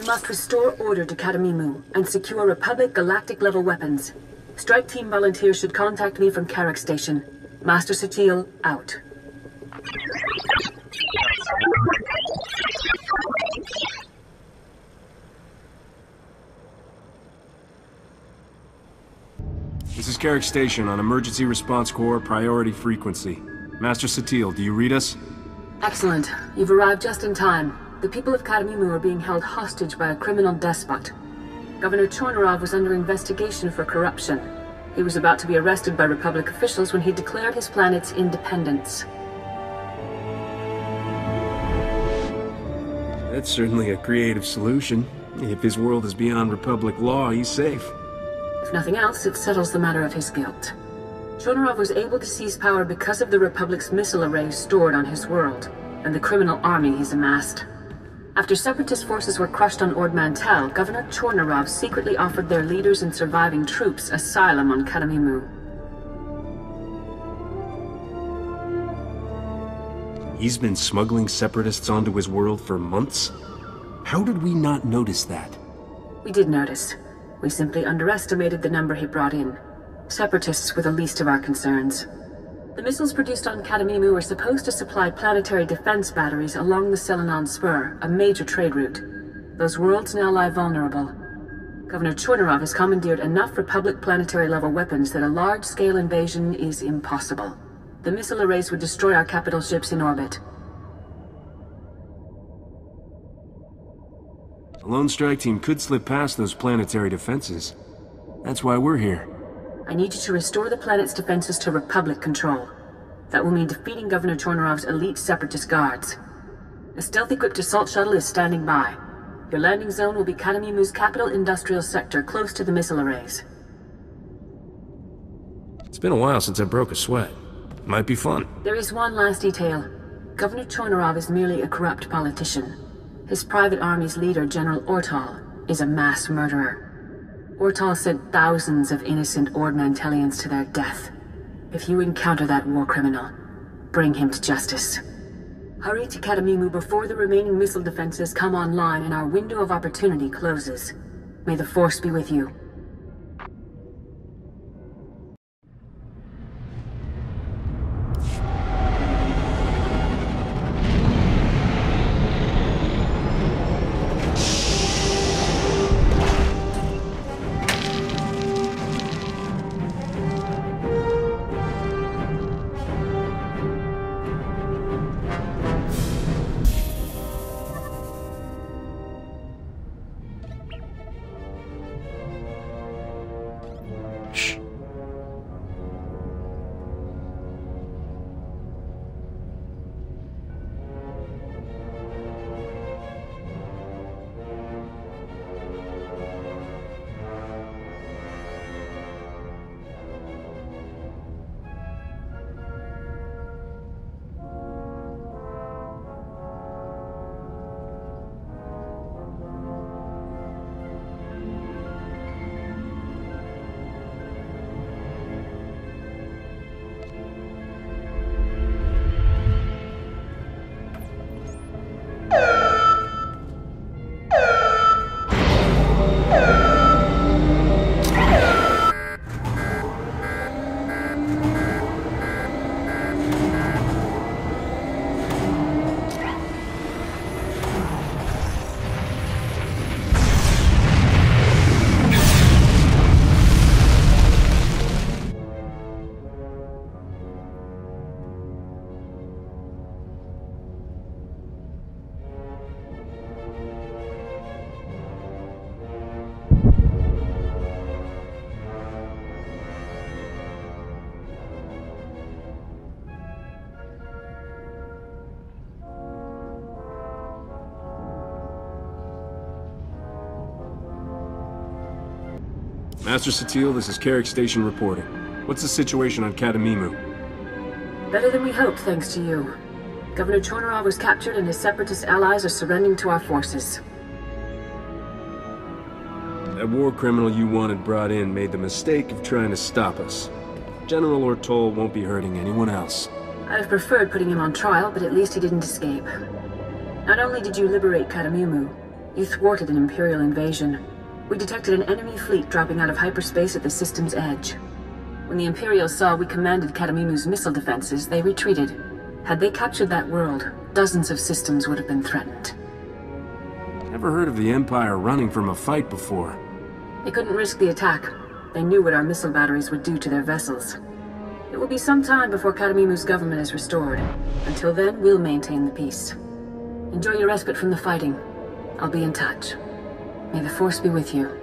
must restore order to Kadamimu and secure Republic Galactic-level weapons. Strike Team volunteers should contact me from Carrick Station. Master SWTOR, out. This is Carrick Station on Emergency Response Corps Priority Frequency. Master SWTOR, do you read us? Excellent. You've arrived just in time. The people of Kadamimu are being held hostage by a criminal despot. Governor Chornorov was under investigation for corruption. He was about to be arrested by Republic officials when he declared his planet's independence. That's certainly a creative solution. If his world is beyond Republic law, he's safe. If nothing else, it settles the matter of his guilt. Chornorov was able to seize power because of the Republic's missile arrays stored on his world, and the criminal army he's amassed. After Separatist forces were crushed on Ord Mantell, Governor Chornorov secretly offered their leaders and surviving troops asylum on Kadamimu. He's been smuggling Separatists onto his world for months? How did we not notice that? We did notice. We simply underestimated the number he brought in. Separatists were the least of our concerns. The missiles produced on Kadamimu are supposed to supply planetary defense batteries along the Selenon Spur, a major trade route. Those worlds now lie vulnerable. Governor Chornorov has commandeered enough Republic planetary-level weapons that a large-scale invasion is impossible. The missile arrays would destroy our capital ships in orbit. A lone strike team could slip past those planetary defenses. That's why we're here. I need you to restore the planet's defenses to Republic control. That will mean defeating Governor Chornorov's elite Separatist guards. A stealth-equipped assault shuttle is standing by. Your landing zone will be Kadamimu's capital industrial sector, close to the missile arrays. It's been a while since I broke a sweat. Might be fun. There is one last detail. Governor Chornorov is merely a corrupt politician. His private army's leader, General Ortal, is a mass murderer. Ortal sent thousands of innocent Ord Mantellians to their death. If you encounter that war criminal, bring him to justice. Hurry to Kadamimu before the remaining missile defenses come online and our window of opportunity closes. May the Force be with you. Master SWTOR, this is Carrick Station reporting. What's the situation on Kadamimu? Better than we hoped, thanks to you. Governor Chornorov was captured and his Separatist allies are surrendering to our forces. That war criminal you wanted brought in made the mistake of trying to stop us. General Ortal won't be hurting anyone else. I'd have preferred putting him on trial, but at least he didn't escape. Not only did you liberate Kadamimu, You thwarted an Imperial invasion. We detected an enemy fleet dropping out of hyperspace at the system's edge. When the Imperials saw we commanded Kadamimu's missile defenses, they retreated. Had they captured that world, dozens of systems would have been threatened. Never heard of the Empire running from a fight before. They couldn't risk the attack. They knew what our missile batteries would do to their vessels. It will be some time before Kadamimu's government is restored. Until then, we'll maintain the peace. Enjoy your respite from the fighting. I'll be in touch. May the Force be with you.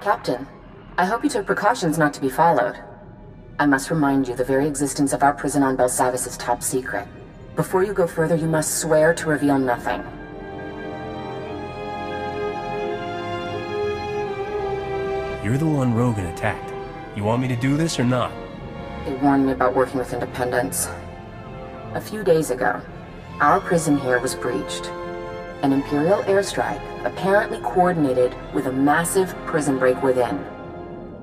Captain, I hope you took precautions not to be followed. I must remind you the very existence of our prison on Belsavis is top secret. Before you go further, you must swear to reveal nothing. You're the one Rogan attacked. You want me to do this or not? They warned me about working with independents. A few days ago, our prison here was breached. An Imperial airstrike, apparently coordinated with a massive prison break within.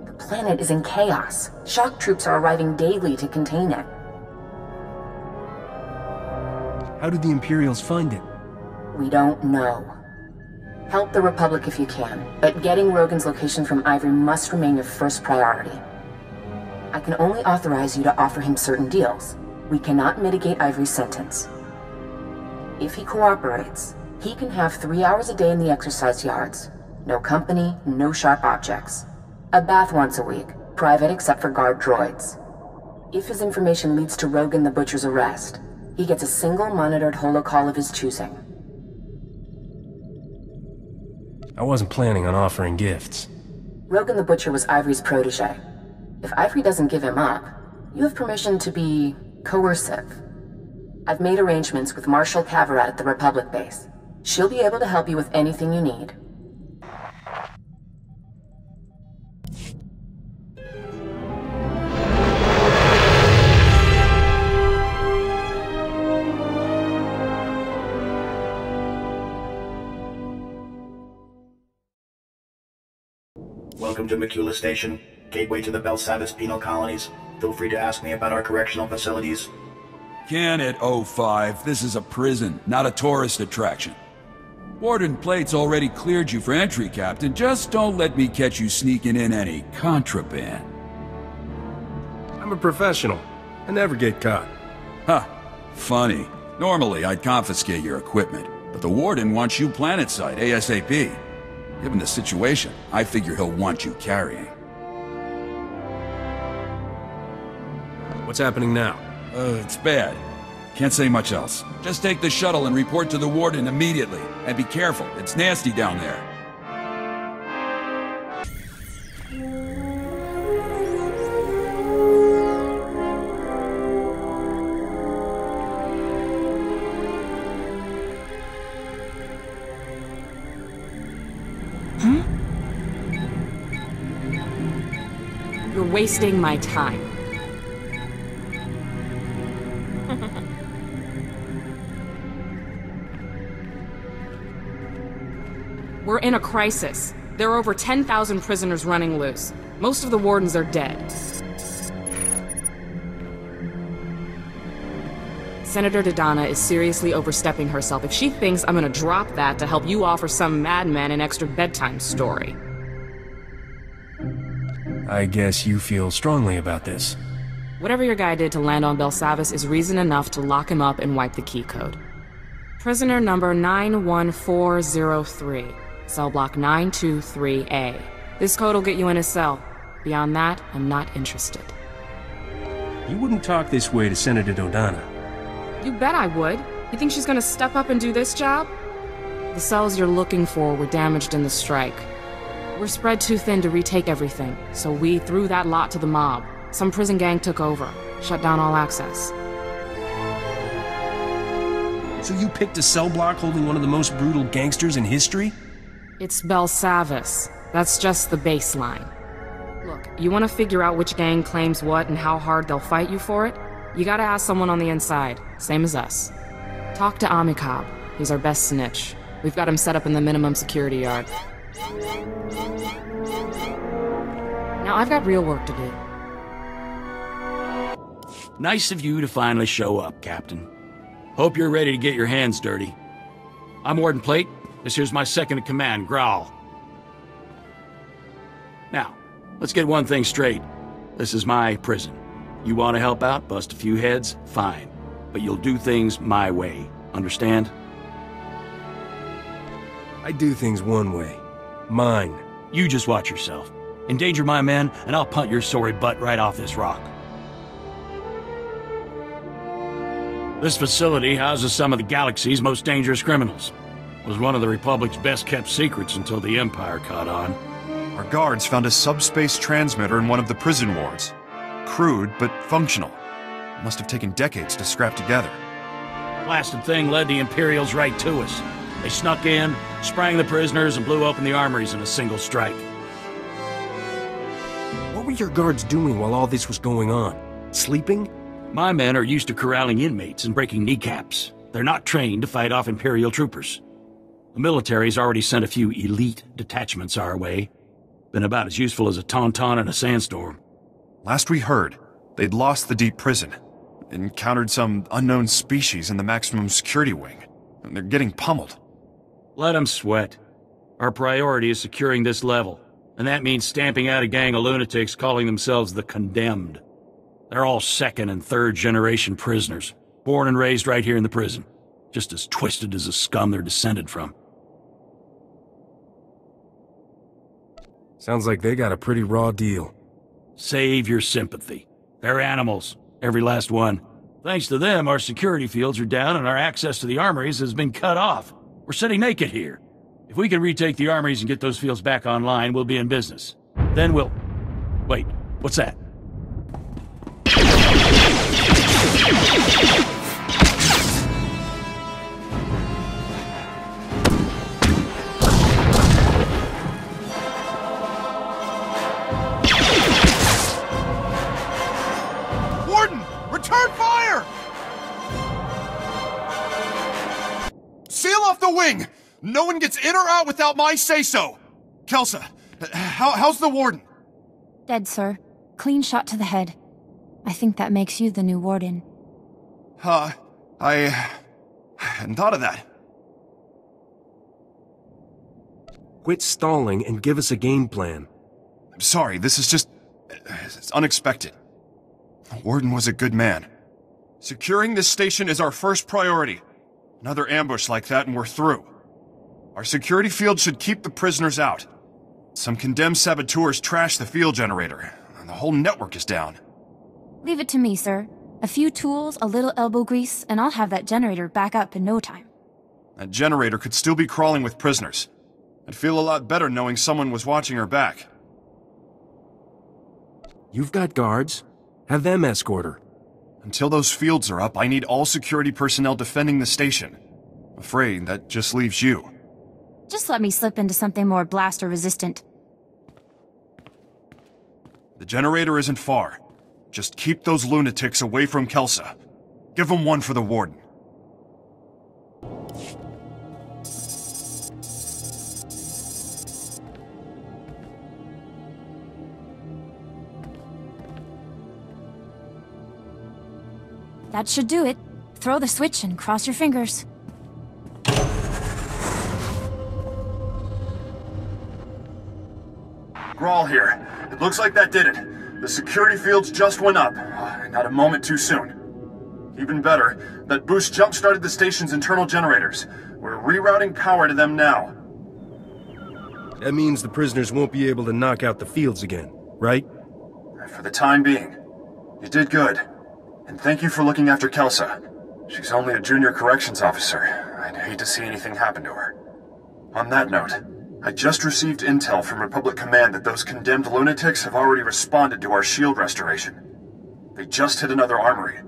The planet is in chaos. Shock troops are arriving daily to contain it. How did the Imperials find it? We don't know. Help the Republic if you can, but getting Rogan's location from Ivory must remain your first priority. I can only authorize you to offer him certain deals. We cannot mitigate Ivory's sentence. If he cooperates, he can have 3 hours a day in the exercise yards. No company, no sharp objects. A bath once a week, private except for guard droids. If his information leads to Rogan the Butcher's arrest, he gets a single monitored holocall of his choosing. I wasn't planning on offering gifts. Rogan the Butcher was Ivory's protege. If Ivory doesn't give him up, you have permission to be coercive. I've made arrangements with Marshal Cavarat at the Republic base. She'll be able to help you with anything you need. Welcome to Macula Station, gateway to the Belsavis penal colonies. Feel free to ask me about our correctional facilities. Can 05, this is a prison, not a tourist attraction. Warden Plate's already cleared you for entry, Captain. Just don't let me catch you sneaking in any contraband. I'm a professional. I never get caught. Huh. Funny. Normally, I'd confiscate your equipment, but the Warden wants you planetside ASAP. Given the situation, I figure he'll want you carrying. What's happening now? It's bad. Can't say much else. Just take the shuttle and report to the Warden immediately. And be careful, it's nasty down there. You're wasting my time. We're in a crisis. There are over 10,000 prisoners running loose. Most of the wardens are dead. Senator Dodonna is seriously overstepping herself if she thinks I'm gonna drop that to help you offer some madman an extra bedtime story. I guess you feel strongly about this. Whatever your guy did to land on Belsavis is reason enough to lock him up and wipe the key code. Prisoner number 91403. Cell block 923A. This code will get you in a cell. Beyond that, I'm not interested. You wouldn't talk this way to Senator Dodonna. You bet I would. You think she's gonna step up and do this job? The cells you're looking for were damaged in the strike. We're spread too thin to retake everything, so we threw that lot to the mob. Some prison gang took over, shut down all access. So you picked a cell block holding one of the most brutal gangsters in history? It's Belsavis. That's just the baseline. Look, you want to figure out which gang claims what and how hard they'll fight you for it? You gotta ask someone on the inside, same as us. Talk to Amikab. He's our best snitch. We've got him set up in the minimum security yard. Now I've got real work to do. Nice of you to finally show up, Captain. Hope you're ready to get your hands dirty. I'm Warden Plate. This here's my second-in-command, Growl. Now, let's get one thing straight. This is my prison. You want to help out, bust a few heads, fine. But you'll do things my way. Understand? I do things one way. Mine. You just watch yourself. Endanger my men, and I'll punt your sorry butt right off this rock. This facility houses some of the galaxy's most dangerous criminals. It was one of the Republic's best-kept secrets until the Empire caught on. Our guards found a subspace transmitter in one of the prison wards. Crude, but functional. It must have taken decades to scrap together. Blasted thing led the Imperials right to us. They snuck in, sprang the prisoners, and blew open the armories in a single strike. What were your guards doing while all this was going on? Sleeping? My men are used to corralling inmates and breaking kneecaps. They're not trained to fight off Imperial troopers. The military's already sent a few elite detachments our way. Been about as useful as a tauntaun in a sandstorm. Last we heard, they'd lost the deep prison. Encountered some unknown species in the maximum security wing. And they're getting pummeled. Let them sweat. Our priority is securing this level. And that means stamping out a gang of lunatics calling themselves the Condemned. They're all second and third generation prisoners, born and raised right here in the prison, just as twisted as the scum they're descended from. Sounds like they got a pretty raw deal. Save your sympathy. They're animals, every last one. Thanks to them, our security fields are down and our access to the armories has been cut off. We're sitting naked here. If we can retake the armories and get those fields back online, we'll be in business. Then we'll... Wait, what's that? Warden! Return fire! Seal off the wing! No one gets in or out without my say-so! Kelsa, how's the warden? Dead, sir. Clean shot to the head. I think that makes you the new warden. I hadn't thought of that. Quit stalling and give us a game plan. I'm sorry, this is just... it's unexpected. The warden was a good man. Securing this station is our first priority. Another ambush like that and we're through. Our security field should keep the prisoners out. Some condemned saboteurs trashed the field generator, and the whole network is down. Leave it to me, sir. A few tools, a little elbow grease, and I'll have that generator back up in no time. That generator could still be crawling with prisoners. I'd feel a lot better knowing someone was watching her back. You've got guards. Have them escort her. Until those fields are up, I need all security personnel defending the station. Afraid that just leaves you. Just let me slip into something more blaster-resistant. The generator isn't far. Just keep those lunatics away from Kelsa. Give them one for the warden. That should do it. Throw the switch and cross your fingers. Grawl here. It looks like that did it. The security fields just went up. Not a moment too soon. Even better, that boost jump-started the station's internal generators. We're rerouting power to them now. That means the prisoners won't be able to knock out the fields again, right? For the time being. You did good. And thank you for looking after Kelsa. She's only a junior corrections officer. I'd hate to see anything happen to her. On that note, I just received intel from Republic Command that those condemned lunatics have already responded to our shield restoration. They just hit another armory.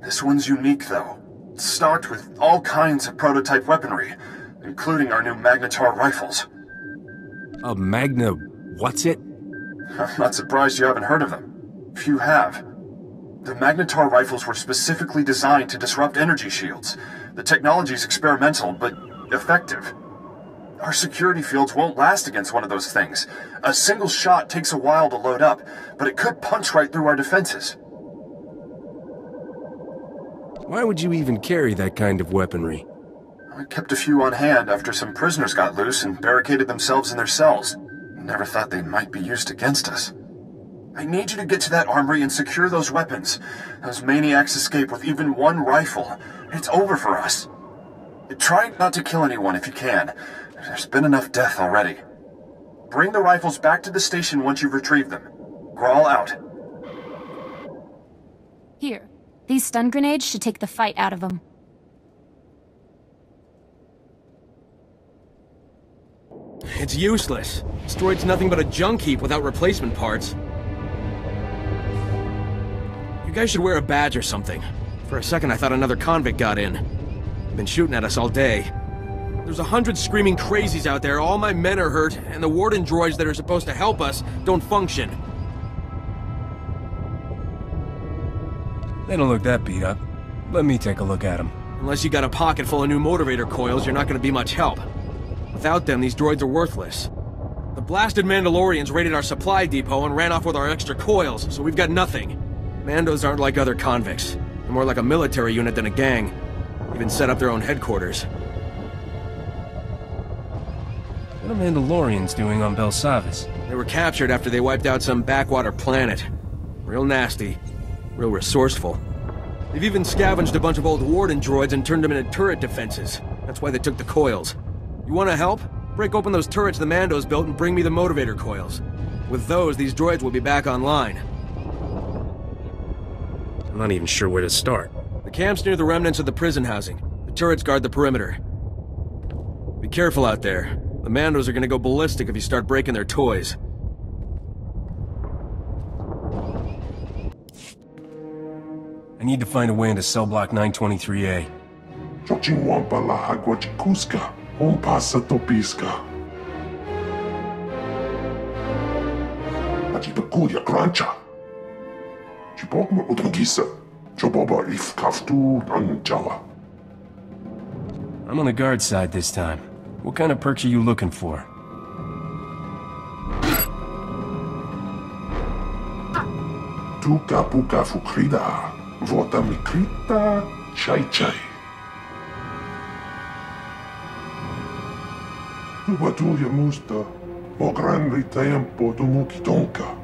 This one's unique, though. It's stocked with all kinds of prototype weaponry, including our new Magnetar rifles. A Magna... what's it? I'm not surprised you haven't heard of them. Few have. The Magnetar rifles were specifically designed to disrupt energy shields. The technology's experimental, but effective. Our security fields won't last against one of those things. A single shot takes a while to load up, but it could punch right through our defenses. Why would you even carry that kind of weaponry? I kept a few on hand after some prisoners got loose and barricaded themselves in their cells. Never thought they might be used against us. I need you to get to that armory and secure those weapons. Those maniacs escape with even one rifle. It's over for us. Try not to kill anyone if you can. There's been enough death already. Bring the rifles back to the station once you've retrieved them. Crawl out. Here. These stun grenades should take the fight out of them. It's useless. This droid's nothing but a junk heap without replacement parts. You guys should wear a badge or something. For a second I thought another convict got in. They've been shooting at us all day. There's 100 screaming crazies out there, all my men are hurt, and the warden droids that are supposed to help us don't function. They don't look that beat up. Let me take a look at them. Unless you got a pocket full of new motivator coils, you're not going to be much help. Without them, these droids are worthless. The blasted Mandalorians raided our supply depot and ran off with our extra coils, so we've got nothing. Mandos aren't like other convicts. They're more like a military unit than a gang. Even set up their own headquarters. What are Mandalorians doing on Belsavis? They were captured after they wiped out some backwater planet. Real nasty. Real resourceful. They've even scavenged a bunch of old warden droids and turned them into turret defenses. That's why they took the coils. You want to help? Break open those turrets the Mandos built and bring me the motivator coils. With those, these droids will be back online. I'm not even sure where to start. The camp's near the remnants of the prison housing. The turrets guard the perimeter. Be careful out there. The Mandos are gonna go ballistic if you start breaking their toys. I need to find a way into cell block 923A. Chochinwampa la agua chikuska, un pasa topiska. Achipakuya grancha. Chipokma utangisa, choboba if kaftu anjawa. I'm on the guard side this time. What kind of perks are you looking for? Tuka puka fukrida, vota mikrita, chai chai. Tubatuya musta, o gran ritempo tumukitonka.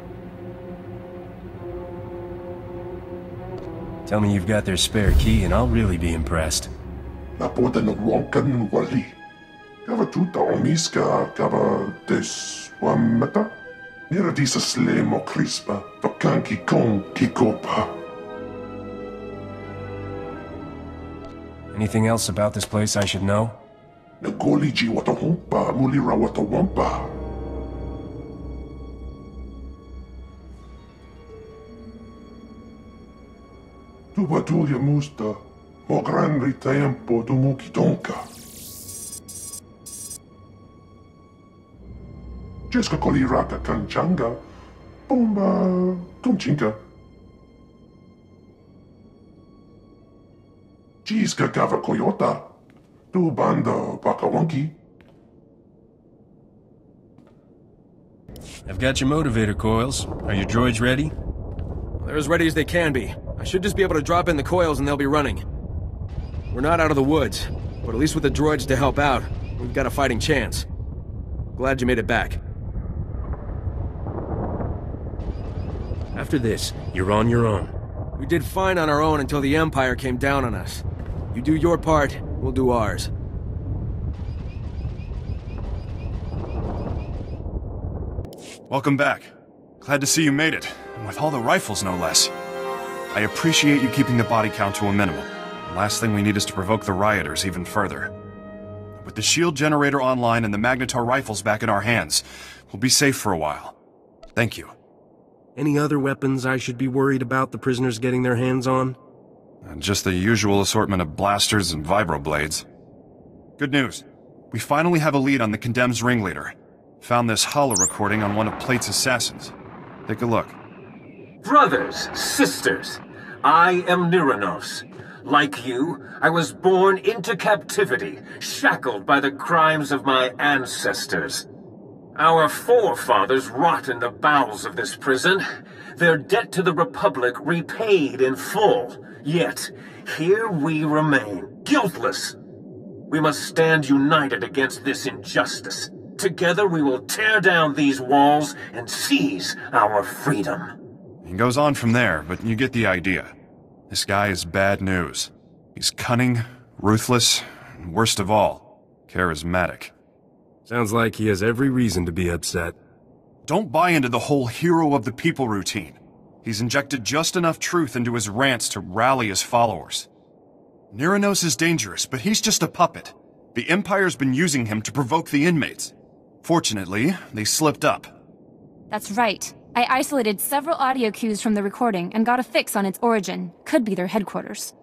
Tell me you've got their spare key and I'll really be impressed. La porta no wonkan wali. Gava tuta omiska, gava des wamata. Nira disa slemo crispa, tokanki kon kikopa. Anything else about this place I should know? Nagoliji watahumpa, mulira watawampa. Tubatuya musta, o gran ritempo tumukitonka. Jeska koliraka kanchanga, bomba kumchinka. Jiska gava koyota, tu banda bakawanki. I've got your motivator coils. Are your droids ready? They're as ready as they can be. I should just be able to drop in the coils and they'll be running. We're not out of the woods, but at least with the droids to help out, we've got a fighting chance. Glad you made it back. After this, you're on your own. We did fine on our own until the Empire came down on us. You do your part, we'll do ours. Welcome back. Glad to see you made it, and with all the rifles no less. I appreciate you keeping the body count to a minimum. The last thing we need is to provoke the rioters even further. With the shield generator online and the Magnetar rifles back in our hands, we'll be safe for a while. Thank you. Any other weapons I should be worried about the prisoners getting their hands on? Just the usual assortment of blasters and vibroblades. Good news. We finally have a lead on the Condemned's ringleader. Found this holo recording on one of Plate's assassins. Take a look. Brothers, sisters, I am Niranos. Like you, I was born into captivity, shackled by the crimes of my ancestors. Our forefathers rot in the bowels of this prison, their debt to the Republic repaid in full. Yet, here we remain, guiltless. We must stand united against this injustice. Together we will tear down these walls and seize our freedom. He goes on from there, but you get the idea. This guy is bad news. He's cunning, ruthless, and worst of all, charismatic. Sounds like he has every reason to be upset. Don't buy into the whole hero of the people routine. He's injected just enough truth into his rants to rally his followers. Nyranos is dangerous, but he's just a puppet. The Empire's been using him to provoke the inmates. Fortunately, they slipped up. That's right. I isolated several audio cues from the recording and got a fix on its origin. Could be their headquarters.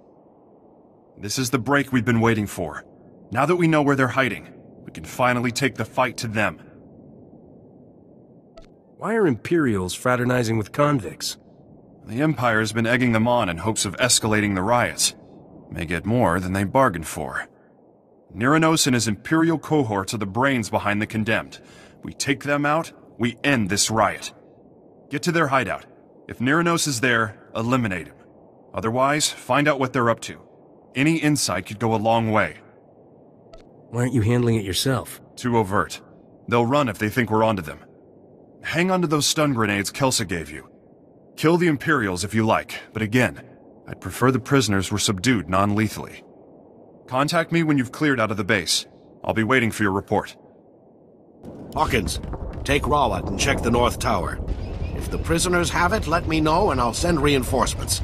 This is the break we've been waiting for. Now that we know where they're hiding, we can finally take the fight to them. Why are Imperials fraternizing with convicts? The Empire's been egging them on in hopes of escalating the riots. May get more than they bargained for. Nyranos and his Imperial cohorts are the brains behind the Condemned. We take them out, we end this riot. Get to their hideout. If Nyranos is there, eliminate him. Otherwise, find out what they're up to. Any insight could go a long way. Why aren't you handling it yourself? Too overt. They'll run if they think we're onto them. Hang on to those stun grenades Kelsa gave you. Kill the Imperials if you like, but again, I'd prefer the prisoners were subdued non-lethally. Contact me when you've cleared out of the base. I'll be waiting for your report. Hawkins, take Rawat and check the North Tower. If the prisoners have it, let me know and I'll send reinforcements.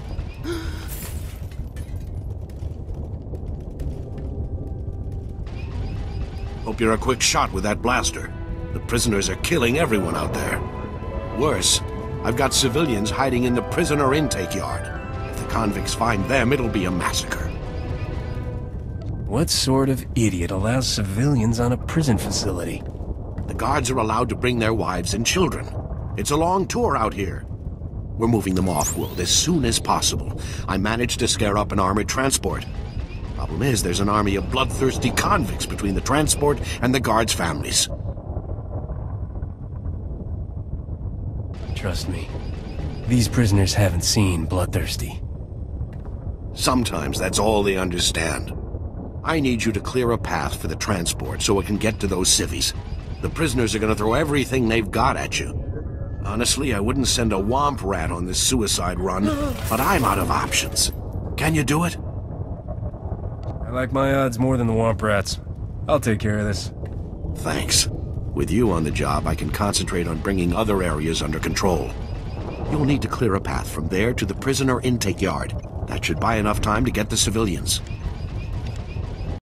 Hope you're a quick shot with that blaster. The prisoners are killing everyone out there. Worse, I've got civilians hiding in the prisoner intake yard. If the convicts find them, it'll be a massacre. What sort of idiot allows civilians on a prison facility? The guards are allowed to bring their wives and children. It's a long tour out here. We're moving them off-world as soon as possible. I managed to scare up an armored transport. Problem is, there's an army of bloodthirsty convicts between the transport and the guards' families. Trust me, these prisoners haven't seen bloodthirsty. Sometimes that's all they understand. I need you to clear a path for the transport so it can get to those civvies. The prisoners are going to throw everything they've got at you. Honestly, I wouldn't send a womp rat on this suicide run, but I'm out of options. Can you do it? I like my odds more than the womp rats. I'll take care of this. Thanks. With you on the job, I can concentrate on bringing other areas under control. You'll need to clear a path from there to the prisoner intake yard. That should buy enough time to get the civilians.